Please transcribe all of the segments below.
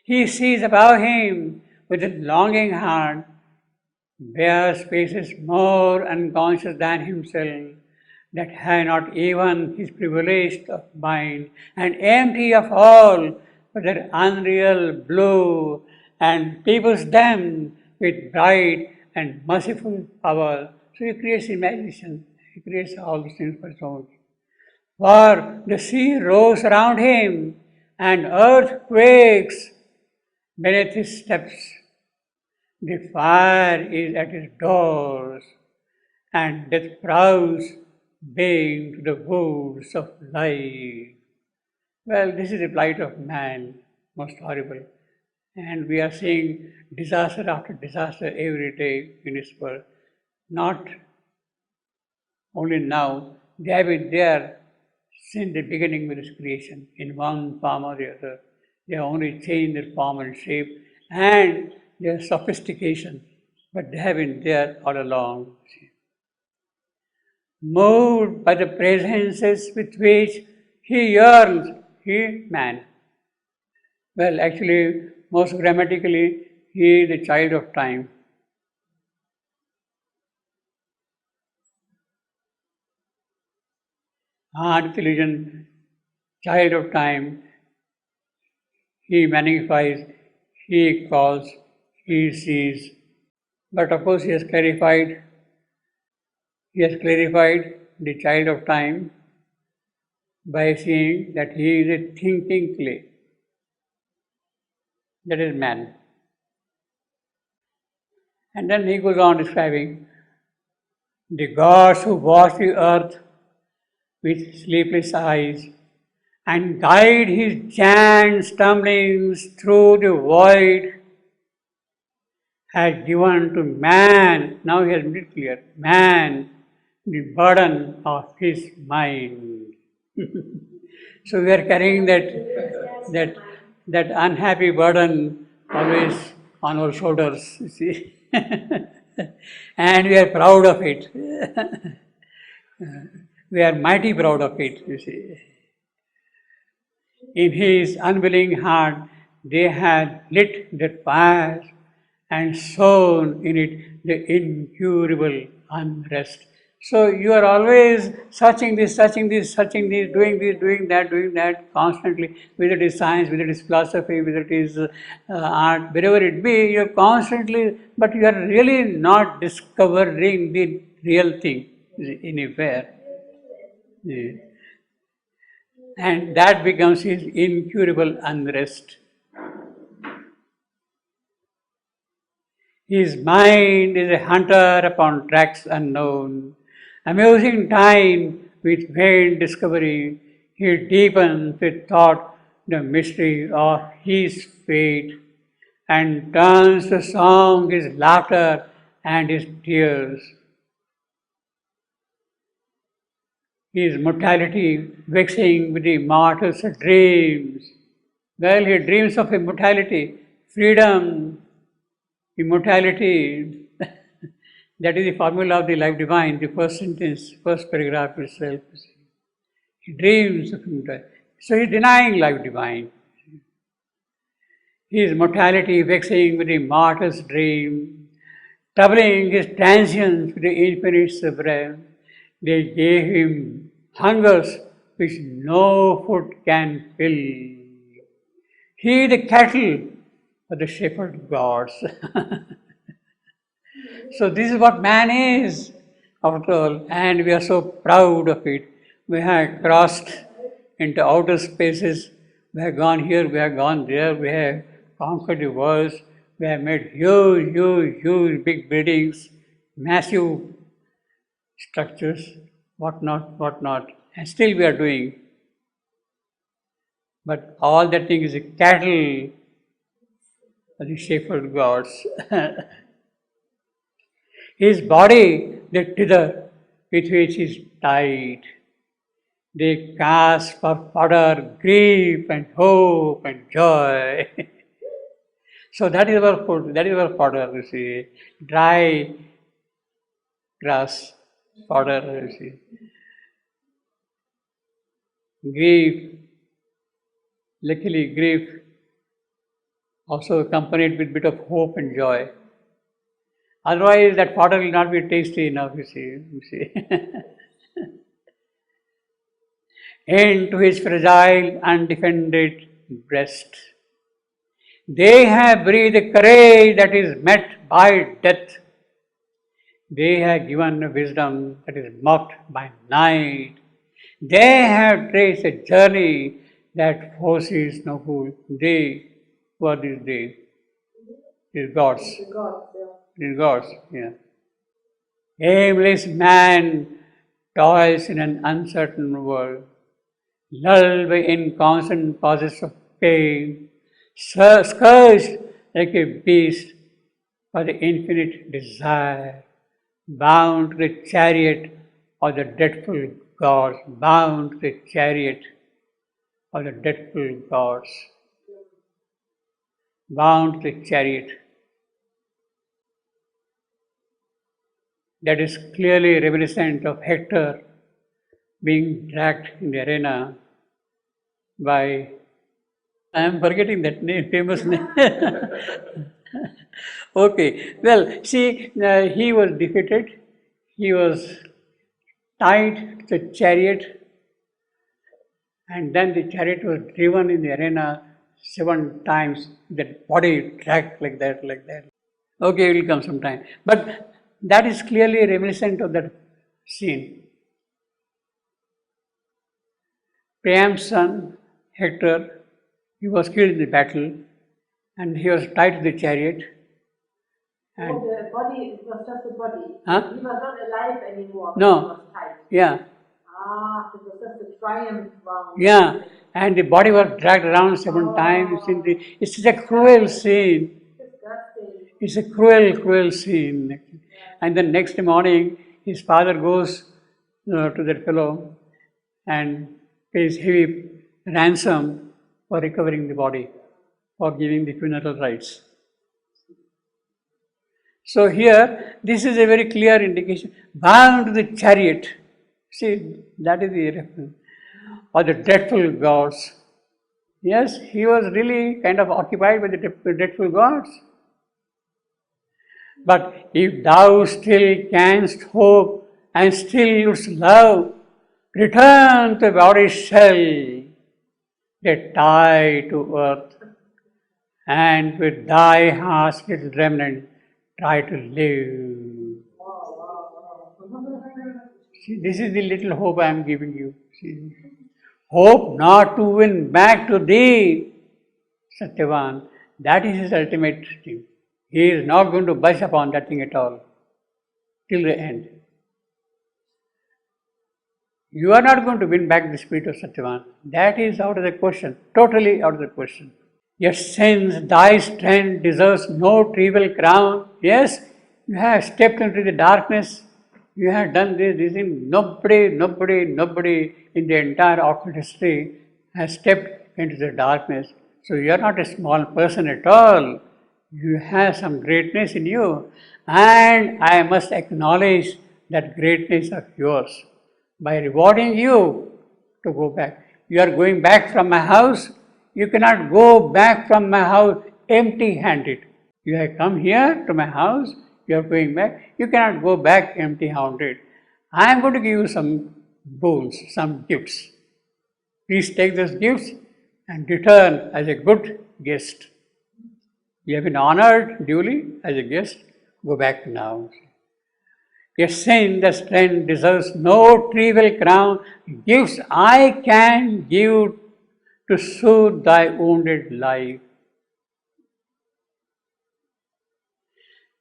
He sees above him with a longing heart bare spaces more unconscious than himself, that have not even his privilege of mind, and empty of all but their unreal blue, and peoples them with bright and merciful power. So he creates imagination, he creates all these things for his own. For the sea rose around him, and earth quakes beneath his steps. The fire is at his doors, and death prowls baying to the wolves of life. Well, this is the plight of man, most horrible. And we are seeing disaster after disaster every day in this world. Not only now, they have been there since the beginning with this creation, in one form or the other. They have only changed their form and shape and their sophistication, but they have been there all along. Moved by the presences with which he yearns, he, man. Well, actually, most grammatically, he is the child of time. Art, religion, child of time, he magnifies, he calls, he sees. But of course, he has clarified the child of time by saying that he is a thinking clay. That is man. And then he goes on describing the gods who watch the earth with sleepless eyes and guide his giant stumblings through the void has given to man, now he has made it clear, man, the burden of his mind. So we are carrying that unhappy burden always on our shoulders, you see. And we are proud of it. We are mighty proud of it, you see. In his unwilling heart, they had lit that fire and sown in it the incurable unrest. So you are always searching this, doing that constantly, whether it is science, whether it is philosophy, whether it is art, wherever it be, you are constantly, but you are really not discovering the real thing anywhere. Yeah. And that becomes his incurable unrest. His mind is a hunter upon tracks unknown, amusing time with vain discovery. He deepens with thought the mystery of his fate and turns to song his laughter and his tears. His mortality vexing with the mortal's dreams. Well, he dreams of immortality, freedom, immortality. That is the formula of the life divine, the first sentence, first paragraph itself. He dreams of immortality. So he is denying life divine. His mortality vexing with the mortal's dream, troubling his transience with the infinite supreme. They gave him hungers which no food can fill. He the cattle of the shepherd gods. So this is what man is, after all, and we are so proud of it. We have crossed into outer spaces, we have gone here, we have gone there, we have conquered the world, we have made huge big buildings, massive structures, whatnot, and still we are doing. But all that thing is a cattle of the shepherd gods. His body, the tether with which is tied. They cast for fodder grief and hope and joy. So that is our food, that is our fodder, you see. Dry grass, fodder, you see. Grief, luckily grief also accompanied with bit of hope and joy. Otherwise, that fodder will not be tasty enough, you see. Into his fragile, undefended breast. They have breathed a courage that is met by death. They have given a wisdom that is mocked by night. They have traced a journey that foresees no good. They, what is they? Is gods. Is gods, yeah. Aimless man toils in an uncertain world, lulled by inconstant pauses of pain, scourged like a beast for the infinite desire, bound to the chariot of the dreadful gods, bound to the chariot of the dreadful gods, bound to the chariot. That is clearly reminiscent of Hector being dragged in the arena by, I am forgetting that name, famous name. Okay, well, see, he was defeated, he was tied to the chariot, and then the chariot was driven in the arena 7 times, that body dragged like that, like that. Okay, it will come sometime. But that is clearly reminiscent of that scene. Priam's son, Hector, he was killed in the battle and he was tied to the chariot. And the body, it was just the body. Huh? He was not alive anymore. No. He was tied. Yeah. It was just a triumph round. Yeah. And the body was dragged around 7 times. It's such a cruel scene. Disgusting. It's a cruel scene. And then next morning, his father goes to that fellow and pays heavy ransom for recovering the body, for giving the funeral rites. So here, this is a very clear indication. Bound to the chariot. See, that is the reference. Or the dreadful gods. Yes, he was really kind of occupied by the dreadful gods. But if thou still canst hope and still wouldst love, return to body's shell, get tied to earth, and with thy heart's little remnant try to live. See, this is the little hope I am giving you. See, hope not to win back to thee, Satyavan. That is his ultimate thing. He is not going to budge upon that thing at all, till the end. You are not going to win back the spirit of Satyavan. That is out of the question, totally out of the question. Yet since thy strength deserves no trivial crown, yes, you have stepped into the darkness, you have done this thing. Nobody in the entire occult history has stepped into the darkness. So you are not a small person at all. You have some greatness in you, and I must acknowledge that greatness of yours by rewarding you to go back. You are going back from my house. You cannot go back from my house empty-handed. You have come here to my house. You are going back. You cannot go back empty-handed. I am going to give you some boons, some gifts. Please take those gifts and return as a good guest. You have been honored duly as a guest. Go back now. Yet sin, the strength deserves no trivial crown. Gifts I can give to soothe thy wounded life.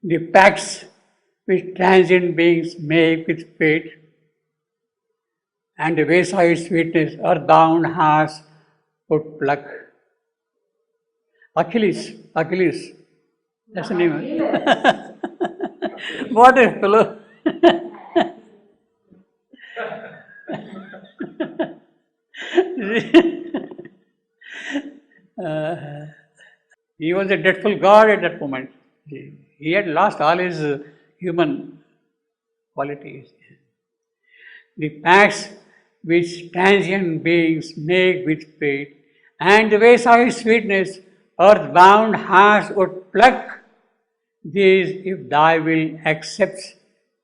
The pacts which transient beings make with fate, and the wayside sweetness earthbound hearts would pluck. Achilles, that's the name. What a fellow. He was a dreadful god at that moment. He had lost all his human qualities. The pacts which transient beings make with fate, and the wayside sweetness Earthbound hearts would pluck these if thy will accepts,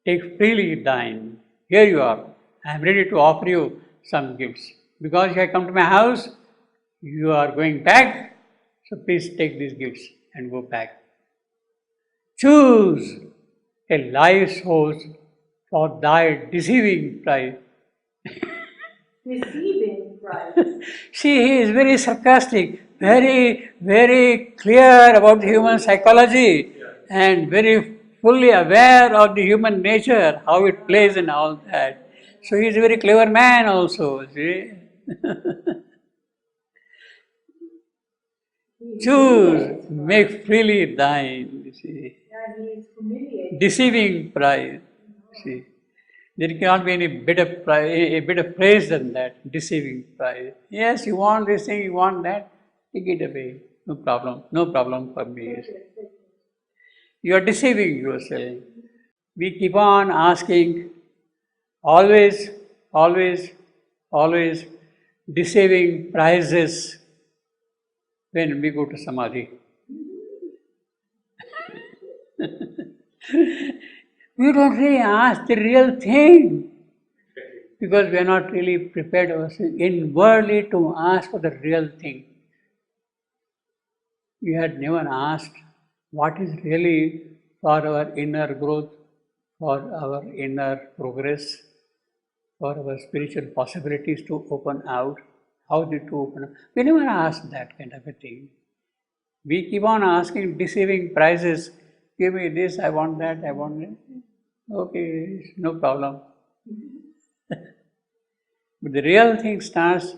take freely thine. Here you are. I am ready to offer you some gifts. Because you have come to my house, you are going back, so please take these gifts and go back. Choose a life source for thy deceiving pride. Receiving prize. See, he is very sarcastic, very clear about human psychology, and very fully aware of the human nature, how it plays and all that. So he is a very clever man also, see. Choose, make freely thine, you see. Yeah, he is humiliated. Deceiving pride, see. There cannot be any better prize, a better praise than that, deceiving prize. Yes, you want this thing, you want that, take it away. No problem for me. You are deceiving yourself. We keep on asking, always, always deceiving prizes when we go to Samadhi. We don't really ask the real thing because we are not really prepared ourselves inwardly to ask for the real thing. We had never asked what is really for our inner growth, for our inner progress, for our spiritual possibilities to open out, how did to open up. We never asked that kind of a thing. We keep on asking deceiving prizes. Give me this, I want that, I want that. Okay, no problem. But the real thing starts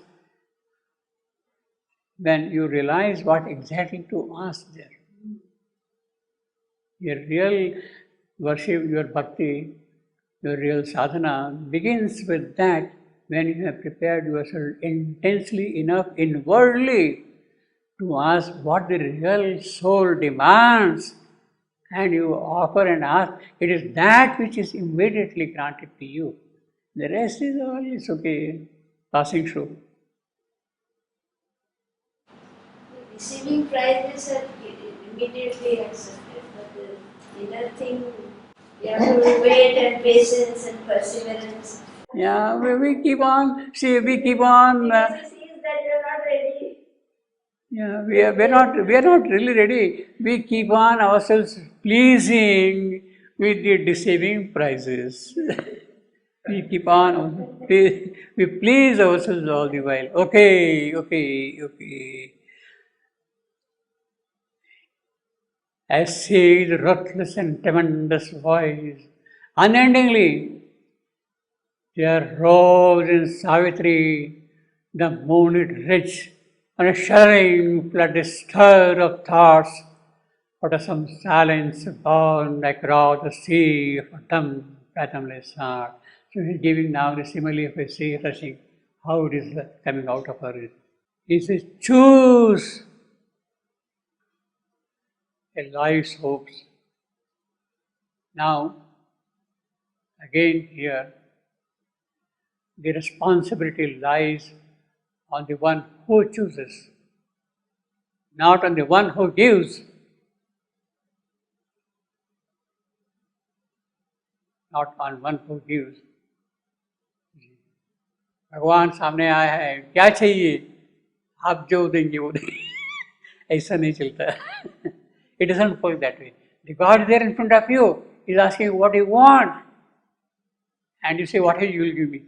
when you realize what exactly to ask there. Your real worship, your bhakti, your real sadhana begins with that when you have prepared yourself intensely enough inwardly to ask what the real soul demands, and you offer and ask, it is that which is immediately granted to you. The rest is all is okay, passing through. Receiving prizes are immediately accepted, but the inner thing, you have to wait and patience and perseverance. Yeah, we keep on, see, we keep on. Because he sees that you are not ready. Yeah, we're not really ready. We keep on ourselves pleasing with the deceiving prizes. We keep on, we please ourselves all the while. Okay. As says the ruthless and tremendous voice, unendingly, there rose in Savitri the moonlit ridge on a shuddering flood stir of thoughts, out of some silence born across the sea of a dumb, fathomless heart. So he's giving now the simile of a sea rushing, how it is coming out of her. He says, choose a life's hopes. Now, again here, the responsibility lies on the one who chooses, not on the one who gives. Not on one who gives. भगवान सामने आया है, क्या चाहिए, आप जो देंगे वो देंगे. ऐसा नहीं चलता. It doesn't work that way. The God is there in front of you, is asking what you want, and you say whatever you will give me.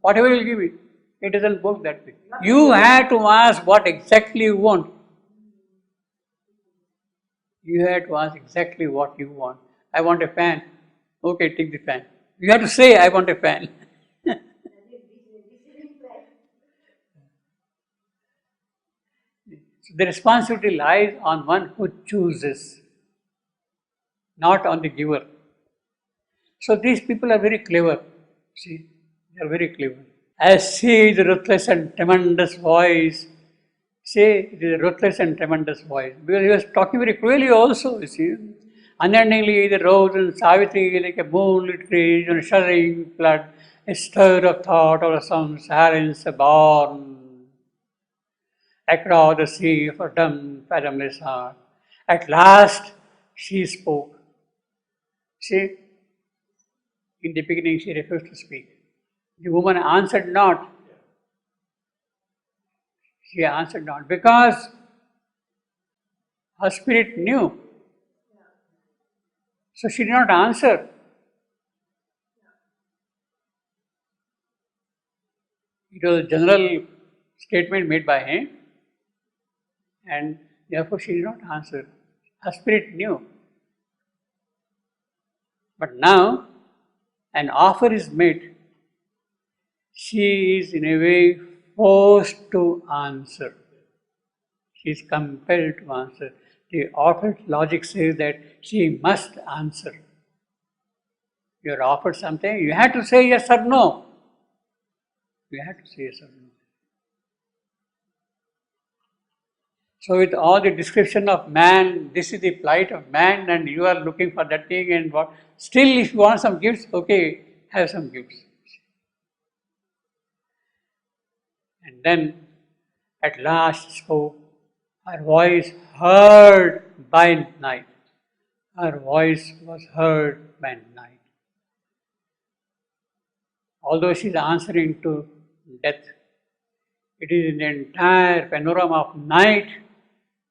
Whatever you will give me. It doesn't work that way. You have to ask what exactly you want. You have to ask exactly what you want. I want a fan. Okay, take the fan. You have to say, I want a fan. So the responsibility lies on one who chooses, not on the giver. So these people are very clever. See, they are very clever. As see the ruthless and tremendous voice. Say it is a ruthless and tremendous voice. Because he was talking very cruelly also, you see. Unendingly the rose and Savitri like a moonlit breeze on a shuddering flood, a stir of thought or some silence born. across the sea of her dumb, fathomless heart. At last she spoke. See, in the beginning she refused to speak. The woman answered not. She answered not because her spirit knew. So she did not answer. It was a general statement made by him, and therefore she did not answer. Her spirit knew. But now an offer is made. She is in a way forced to answer. She is compelled to answer. The offered logic says that she must answer. You are offered something, you have to say yes or no. You have to say yes or no. So with all the description of man, this is the plight of man and you are looking for that thing and what. Still if you want some gifts, okay, have some gifts. And then at last spoke, her voice heard by night. Her voice was heard by night. Although she is answering to death, it is in the entire panorama of night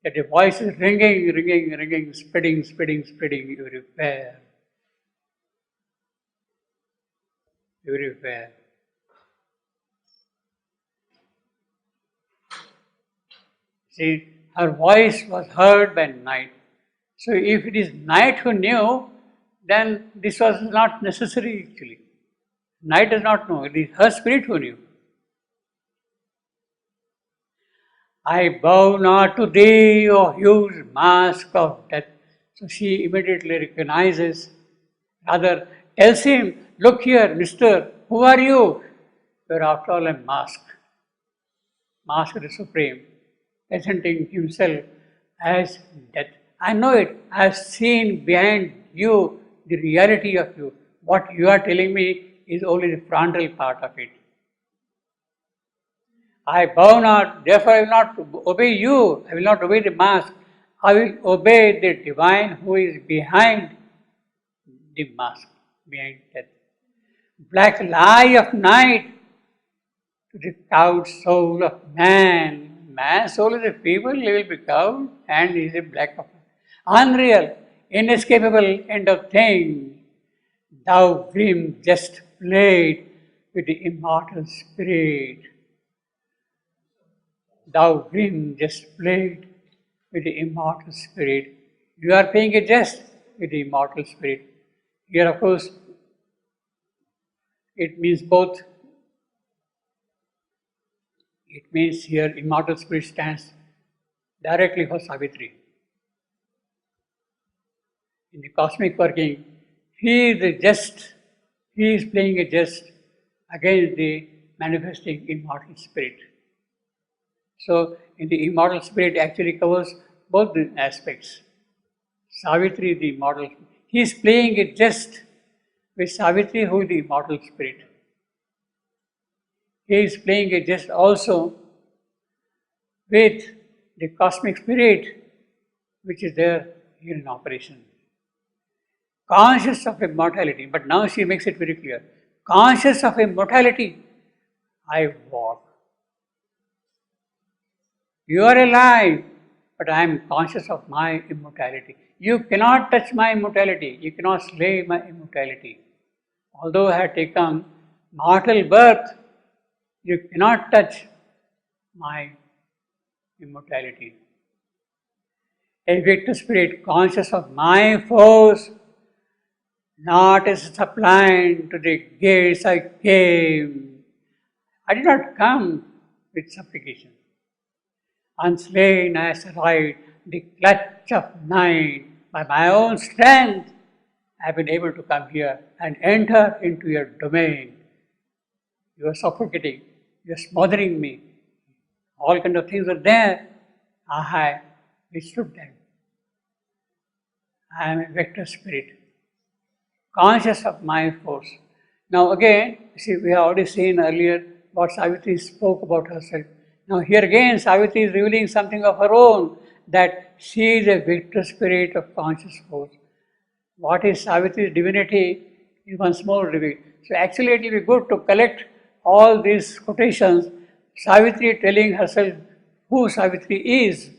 that the voice is ringing, spreading everywhere. Everywhere. See, her voice was heard by night. So if it is night who knew, then this was not necessary actually. Night does not know, it is her spirit who knew. I bow not to thee, O huge mask of death. So she immediately recognizes, rather tells him, look here, mister, who are you? You are after all a mask. Mask of the Supreme, presenting himself as death. I know it. I have seen behind you the reality of you. What you are telling me is only the frontal part of it. I bow not, therefore I will not obey you. I will not obey the mask. I will obey the divine who is behind the mask, behind death. Black lie of night to the cowed soul of man. Man's soul is a feeble, little bit cowed, and is a black of unreal, inescapable end of thing. Thou grim just played with the immortal spirit. Thou grim just played with the immortal spirit. You are playing a jest with the immortal spirit. Here, of course, it means both. It means here immortal spirit stands directly for Savitri. In the cosmic working, he is a jest, he is playing a jest against the manifesting immortal spirit. So, in the immortal spirit actually covers both the aspects. Savitri, the immortal, he is playing a jest with Savitri, who is the immortal spirit. He is playing a jest also with the cosmic spirit, which is there here in operation. Conscious of immortality, but now she makes it very clear. Conscious of immortality, I walk. You are alive, but I am conscious of my immortality. You cannot touch my immortality. You cannot slay my immortality. Although I have taken mortal birth, you cannot touch my immortality. A victor spirit conscious of my force, not as suppliant to the gates I came. I did not come with supplication. Unslain I survived the clutch of night. By my own strength, I have been able to come here and enter into your domain. You are suffocating, you are smothering me. All kind of things are there. I have withstood them. I am a vector spirit, conscious of my force. Now again, see, we have already seen earlier what Savitri spoke about herself. Now here again Savitri is revealing something of her own, that she is a victor spirit of conscious force. What is Savitri's divinity is once more revealed. So actually it will be good to collect all these quotations, Savitri telling herself who Savitri is.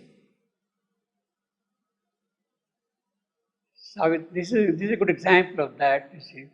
This is a good example of that, you see.